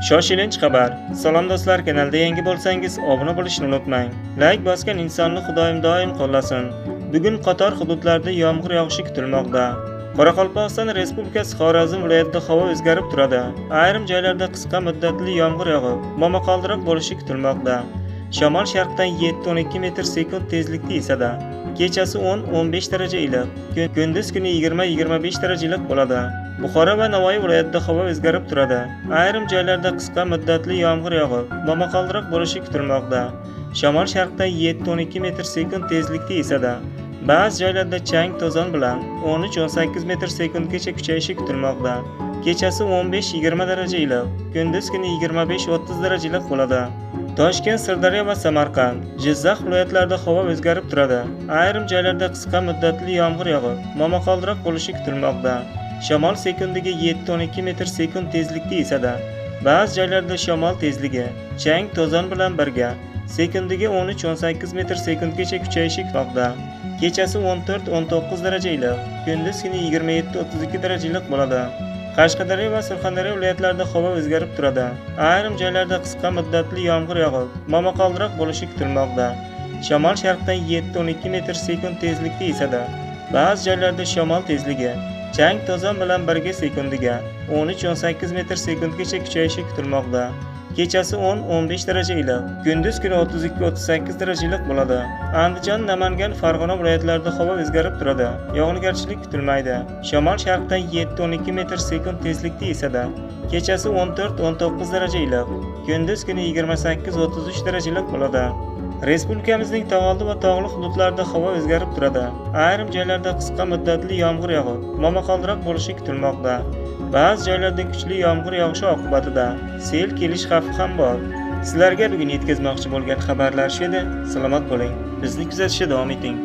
Shoshilinch xabar. Salom do'stlar, kanalda yangi bo'lsangiz obuna bo'lishni unutmang. Like bosgan insonni Xudoyim doim qo'llasin. Bugun qator hududlarda yomg'ir yog'ishi kutilmoqda. Qoraqalpog'iston Respublikasi Xorazm viloyatida havo o'zgarib turadi. Ayrim joylarda qisqa muddatli yomg'ir yog'ib, momaqaldiroq bo'lishi kutilmoqda. Shamol sharqdan 7-12 metr sekund tezlikda esadi. Kechasi 10-15 daraja iliq, kunduz kuni 20-25 daraja iliq bo'ladi. Buxoro va Navoiy viloyatida havo o'zgarib turadi. Ayrim joylarda qisqa muddatli yomg'ir yog'ib, momaqaldiroq bo'lishi kutilmoqda. Shamol sharqdan 7-12 metr sekund tezlikda esadi. Ba'zi joylarda chang to'zon bilan 13-18 metr sekundgacha kuchayishi kutilmoqda. Kechasi 15-20 daraja iliq, kunduz kuni 25-30 daraja iliq bo'ladi. Toshkent, Sirdaryo va Samarqand, Jizzax viloyatlarida havo o'zgarib turadi. Ayrim joylarda qisqa muddatli yomg'ir yog'ib, momaqaldiroq bo'lishi kutilmoqda. Shamol sekundiga 7-12 metr sekund tezlikda esadi. Ba'zi joylarda shamol tezligi chang to'zon bilan birga sekundiga 13-18 metr sekundgacha kuchayishi kutilmoqda. Kechasi 14-19 daraja iliq, kunduz kuni 27-32 daraja iliq bo'ladi. Qashqadaryo va Surxondaryo viloyatlarida havo o'zgarib turadi. Ayrim joylarda qisqa muddatli yomg'ir yog'ib, momaqaldiroq bo'lishi kutilmoqda. Shamol sharqdan 7-12 metr sekund tezlikda esadi. Ba'zi joylarda shamol tezligi chang to'zon bilan birga sekundiga 13-18 metr sekundgacha kuchayishi kutilmoqda. Kechasi 10-15 daraja iliq, kunduz kuni 32-38 daraja iliq bo'ladi. Andijon, Namangan, Farg'ona viloyatlarida havo o'zgarib turadi. Yog'ingarchilik kutilmaydi. Shamol sharqdan 7-12 metr sekund tezlikda esadi. Kechasi 14-19 daraja iliq, kunduz kuni 28-33 daraja iliq bo'ladi. Respublikamizning tog'oldi va tog'li hududlarida havo o'zgarib turadi. Ayrim joylarda qisqa muddatli yomg'ir yog'ib, momaqaldiroq bo'lishi kutilmoqda. Ba'zi joylarda kuchli yomg'ir yog'ishi oqibatida sel kelish xavfi ham bor. Sizlarga bugun yetkazmoqchi bo'lgan xabarlar shu edi. Salomat bo'ling. Bizni kuzatishda davom eting.